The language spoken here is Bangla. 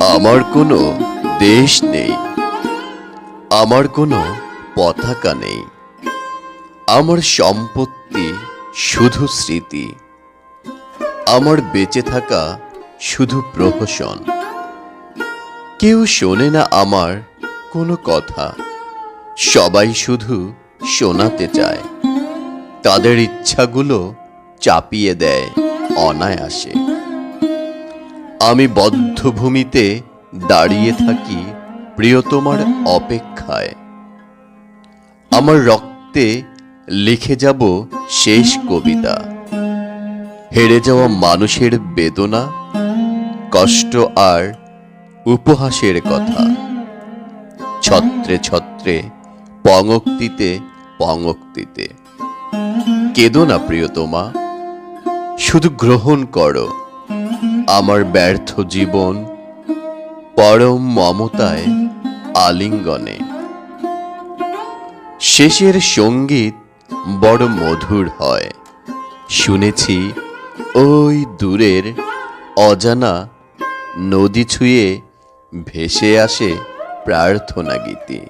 আমার কোনো দেশ নেই, আমার কোনো পতাকা নেই। আমার সম্পত্তি শুধু স্মৃতি, আমার বেঁচে থাকা শুধু প্রহসন। কেউ শোনে না আমার কোনো কথা, সবাই শুধু শোনাতে চায়। তাদের ইচ্ছাগুলো চাপিয়ে দেয় অনায়াসে। আমি বদ্ধভূমিতে দাঁড়িয়ে থাকি প্রিয়তমার অপেক্ষায়। আমার রক্তে লিখে যাব শেষ কবিতা, হেরে যাওয়া মানুষের বেদনা, কষ্ট আর উপহাসের কথা। ছত্রে ছত্রে পঙ্ক্তিতে পঙ্ক্তিতে কেঁদো না প্রিয়তমা, শুধু গ্রহণ করো আমার ব্যর্থ জীবন পরম মমতায় আলিঙ্গনে। শেষের সঙ্গীত বড় মধুর হয়, শুনেছি ওই দূরের অজানা নদী ছুঁয়ে ভেসে আসে প্রার্থনা গীতি।